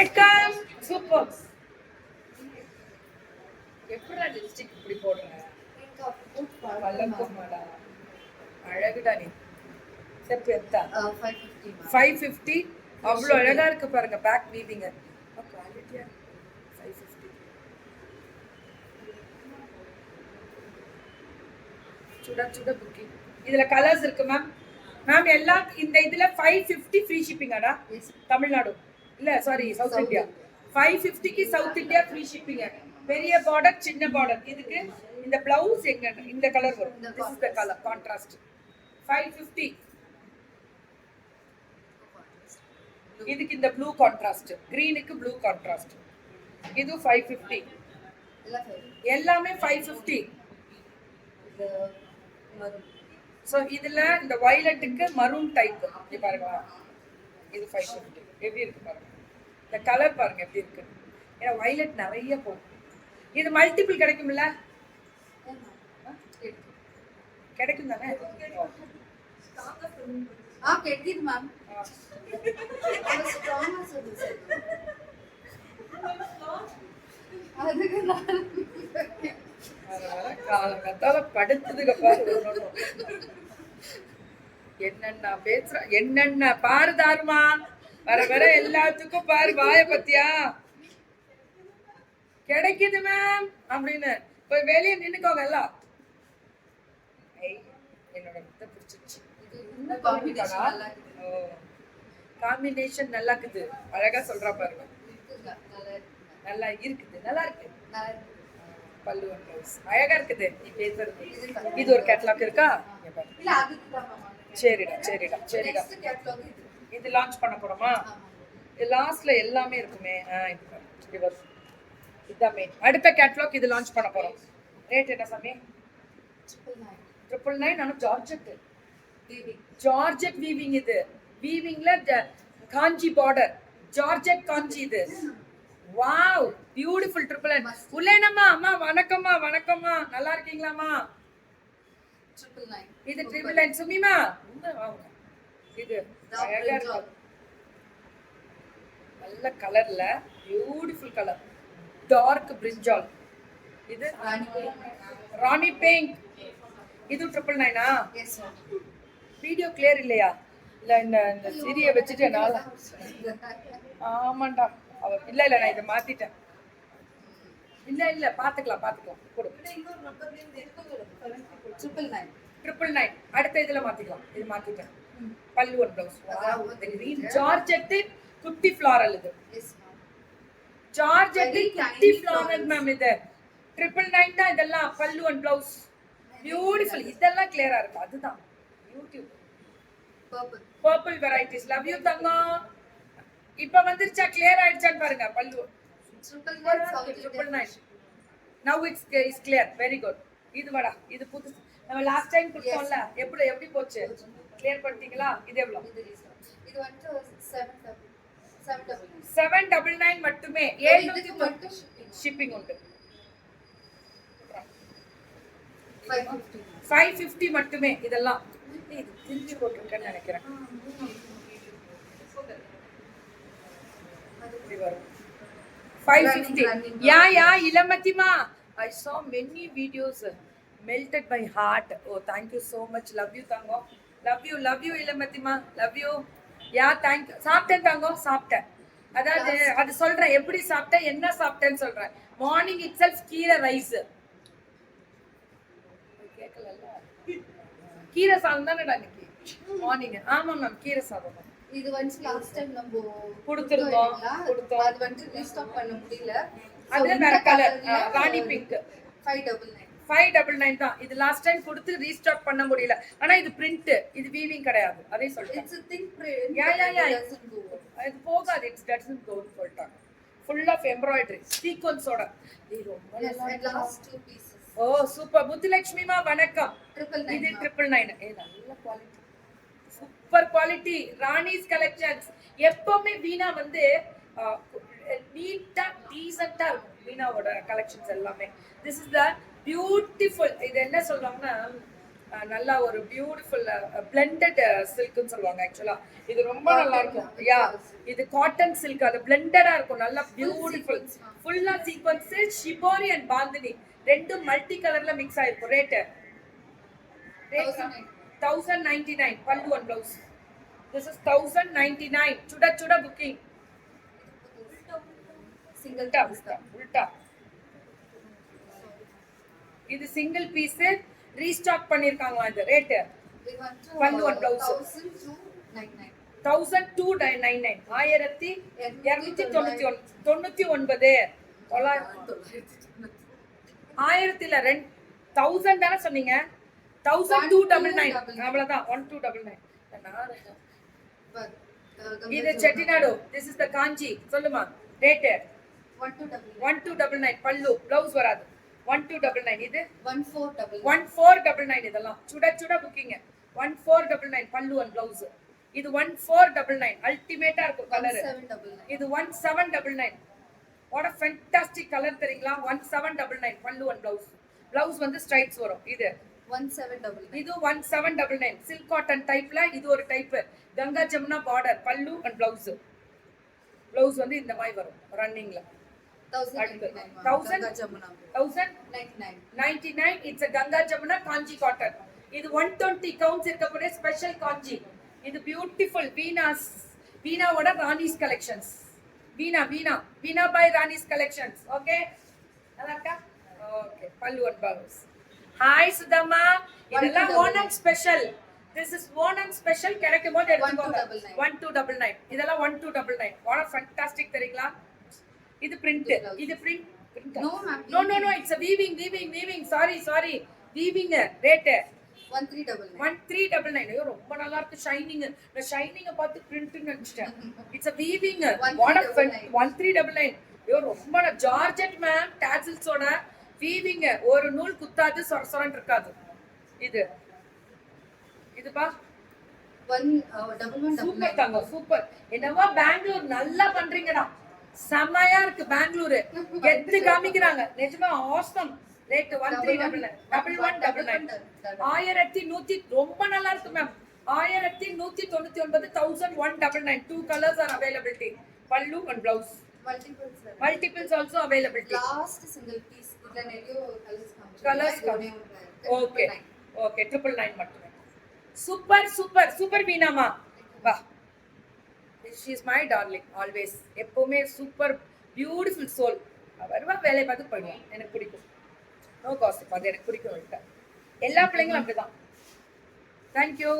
Welcome. Super. எப்படா lipstick இப்படி போடுற? வல்லக்கம்மாடா. அழகுடா நீ. செப்பு எத்தா? 550. அவ்வளோ அழகா இருக்கு பாருங்க பேக் வீவிங். குவாலிட்டியா 550. சுட சுட புக்கிங். இதுல கலர்ஸ் இருக்கு மேம். மேம் எல்லாம் இந்த இதுல 550 ஃப்ரீ ஷிப்பிங் ஆடா. தமிழ்நாடு இல்ல சாரி சவுத் இந்தியா. 550க்கு சவுத் இந்தியா ஃப்ரீ ஷிப்பிங். பெரிய பார்டர் சின்ன பார்டர். இதுக்கு இந்த பிளவுஸ் எங்க இந்த கலர் வரும். This is the colour contrast. 550. இதுக்கு இந்த ப்ளூ கான்ட்ராஸ்ட். கிரீனுக்கு ப்ளூ கான்ட்ராஸ்ட். இது 550. எல்லாமே 550. சோ இதுல இந்த வயலட்டுக்கு மரூன் டைப் இது பாருங்க. இது 550. எப்படி இருக்கு பாருங்க. இந்த கலர் பாருங்க எப்படி இருக்கு. ஏன்னா வயலட் நிறைய போகும். இது மல்டிபிள் கிடைக்கும்ல? கிடைக்கும் தானே? கிடைக்குது மேம். காலங்கத்தால படுத்ததுக்கு பாரு. என்னென்ன பேசுற என்னென்ன பாரு தாருமா. வர வர எல்லாத்துக்கும் பாரு வாய பத்தியா. கிடைக்குது மேம் அப்படின்னு போய் வெளியே நின்னுக்கோங்க எல்லாம். என்னோட பிடிச்சிருச்சு. காம்பினேஷன் நல்லா இருக்குது. அழகா சொல்றா பாருங்க. நல்லா இருக்குது. நல்லா இருக்கு. பல்லு அண்ட் ப்ளவுஸ் அழகா இருக்குது. நீ பேசுறது இது ஒரு கேட்டலாக் இருக்கா? சரிடா சரிடா சரிடா. இது லான்ச் பண்ண போறோமா? லாஸ்ட்ல எல்லாமே இருக்குமே. இதுதான் மெயின். அடுத்த கேட்டலாக் இது லான்ச் பண்ண போறோம். ரேட் என்ன சாமி? 999. ஆனா ஜார்ஜெட் ஜார்ஜெட் வீவிங். இது வீவிங்ல காஞ்சி பார்டர் ஜார்ஜெட் காஞ்சி. இது வாவ் பியூட்டிஃபுல் 999. உள்ளேனம்மா அம்மா வணக்கம்மா வணக்கம்மா. நல்லா இருக்கீங்களாம்மா? 999. இது 999 சுமிமா. இது அழகா இருக்கு. நல்ல கலர்ல பியூட்டிஃபுல் கலர் டார்க் பிரிஞ்சால். இது ராணி பிங்க். இது 999. Yes sir. வீடியோ கிளியர் இல்லையா? இல்ல இந்த சீரிய வச்சுட்டு என்னால. ஆமாண்டா. இல்ல இல்ல நான் இதை மாத்திட்டேன். இல்ல இல்ல பாத்துக்கலாம் பாத்துக்கலாம். கொடு. 999. அடுத்த இதுல மாத்திக்கலாம். இது மாத்திட்டேன். பல்லு and blouse. Wow green georgette குட்டி ஃப்ளாரல். இது எஸ் மேம். ஜார்ஜெட் குட்டி ஃப்ளாரல் மேம். இது 999 தான். இதெல்லாம் பல்லு அண்ட் ப்ளவுஸ் பியூட்டிஃபுல். இதெல்லாம் கிளியரா இருக்கு. அதுதான் YouTube purple varieties. Love you தங்கம். இப்ப வந்துருச்சா? கிளியர் ஆயிடுச்சான்னு பாருங்க. பல்லு 999. now it's clear. very good. இது வாடா. இது புது நம்ம லாஸ்ட் டைம் கொடுத்தோம்ல. எப்படி போச்சு? கிளியர் பண்ணிட்டீங்களா? இது எவ்வளவு? இது வந்து 799 மட்டுமே. 700 மட்டும் ஷிப்பிங் உண்டு. 550 மட்டுமே. இதெல்லாம் இது திருச்சி போட்டிருக்கேன்னு நினைக்கிறேன். இது வரும் 550. யா இளமதிமா. I saw many videos melted my heart. Oh thank you so much. love you Thangam. love you இளமதிமா. love you. Yeah thank you. சாப்பிட்டேன் தங்கம். சாப்பிட்டேன். அதாவது அது சொல்றேன் எப்படி சாப்பிட்டேன் என்ன சாப்பிட்டேன்னு சொல்றேன். மார்னிங் இட்செல்ஃப் கீரை ரைஸ். கீரை சாதம் தானடா இன்னைக்கு மார்னிங். ஆமா மேம் கீரை சாதம். இது வந்து லாஸ்ட் டைம் நம்ம கொடுத்துறோம். அது வந்து ரீஸ்டாக் பண்ண முடியல. அது வேற கலர் ராணி பிங்க் 599 தான். இது லாஸ்ட் டைம் கொடுத்து ரீஸ்டாக் பண்ண முடியல. ஆனா இது பிரிண்ட். இது வீவிங் கிடையாது. அதே சொல்றேன். It's a thin print. யா இது போகாது. இட்ஸ் doesn't go சொல்லிட்டாங்க. full of embroidery sequence-ஓட. இது ரொம்ப நல்லா. Last 2 pieces. ஓ சூப்பர். முத்துலட்சுமிமா வணக்கம். 999. இது 999. நல்ல quality. Super quality. Rani's collections. எப்பவுமே வீணா வந்து நீட்டா டீசென்ட்டா இருக்கும். வீணாவோட கலெக்ஷன்ஸ் எல்லாமே. This is the beautiful. இது என்ன சொல்றாங்கன்னா நல்லா ஒரு பியூட்டிஃபுல் பிளெண்டட் சில்க்னு சொல்லுவாங்க ஆக்சுவலா. இது ரொம்ப நல்லா இருக்கும். யா, இது காட்டன் சில்க், அது பிளெண்டடா இருக்கும், நல்லா பியூட்டிஃபுல். ஃபுல்லா சீக்வென்ஸ், ஷிபோரி அண்ட் பாந்தினி ரெண்டும் மல்டி கலர்ல மிக்ஸ் ஆயிருக்கும். Rate 1099 pallu and blouse. This is 1099. சுட சுட booking. சிங்கிள் உல்டா. இது சிங்கிள் பீஸ் ரீஸ்டாக் பண்ணிருக்காங்க. இந்த ரேட் pallu and blouse 1299 1299 1000 தானே சொன்னீங்க? 1299 அவ்வளவுதான். 1299. இது செட்டிநாடு. திஸ் இஸ் த காஞ்சி. சொல்லுமா ரேட் 1299 பல்லு, பிளவுஸ் வராது. 1299. இது 1499. இதெல்லாம் சுட சுட புக்கிங். 1499 பல்லு அண்ட் பிளவுஸ். இது 1499 அல்டிமேட்டா இருக்கும் கலர். இது 1799. வாட் a fantastic கலர் தெரியுங்களா? 1799 பல்லு அண்ட் பிளவுஸ். பிளவுஸ் வந்து ஸ்ட்ரைப்ஸ் வரும். இது 1799. இது 1799 சில்க் காட்டன் டைப்ல. இது ஒரு type Ganga Jamuna border pallu and blouse. Blouse வந்து இந்த மாதிரி வரும் ரன்னிங்ல. 1099. It's a Ganga Jamuna Kanchi cotton. இது 120 கவுண்ட்ஸ் இருக்கக்கூடிய ஸ்பெஷல் காஞ்சி. இது பியூட்டிஃபுல் வீணாவோட Rani's collections. Veena by Rani's collections. Okay, நல்லா இருக்கா? Okay, pallu and blouse. Hi சுதம்மா, இதெல்லாம் Onam special. This is Onam special. கிடைக்கும் போது எடுத்துக்கோங்க. 1299. இதெல்லாம் 1299. வாட் a fantastic தெரியுங்களா? இது பிரிண்ட். இது print. No, it's a weaving. Sorry. weaving rate 1399. ஐயோ ரொம்ப நல்லா இருக்கு. ஷைனிங். நான் ஷைனிங்க பார்த்து பிரிண்ட் நினைச்சிட்டேன். It's a weaving. What a 1399. ஐயோ ரொம்ப ஜார்ஜெட் மேம் டாசில்ஸோட வீவிங். ஒரு நூல் குத்தாது, சொரசொரன்னு இருக்காது. இதுப்பா சூப்பர் தாங்க, சூப்பர். என்னவா பெங்களூர் நல்லா பண்றீங்கடா, செமையா இருக்கு. பெங்களூர் எத்து காமிக்கிறாங்க நிஜமா. ஆசம். ரேட் 1399 1199. ரொம்ப நல்லா இருக்கு ma'am. 1199 1199. 2 colors are availability. pallu and blouse. multiples also availability. Last single piece. இதுல நிறைய கலர்ஸ் ஓகே 999 மட்டுமே. சூப்பர் வீணாமா. வா, she is my darling always. எப்பவுமே சூப்பர் பியூட்டிஃபுல் சோல். வருவா, வேலையை பார்த்து போயிடுவான். எனக்கு பிடிக்கும். No cost. அது எனக்கு பிடிக்கும். எல்லா பிள்ளைங்களும் அப்படிதான். தேங்க்யூ.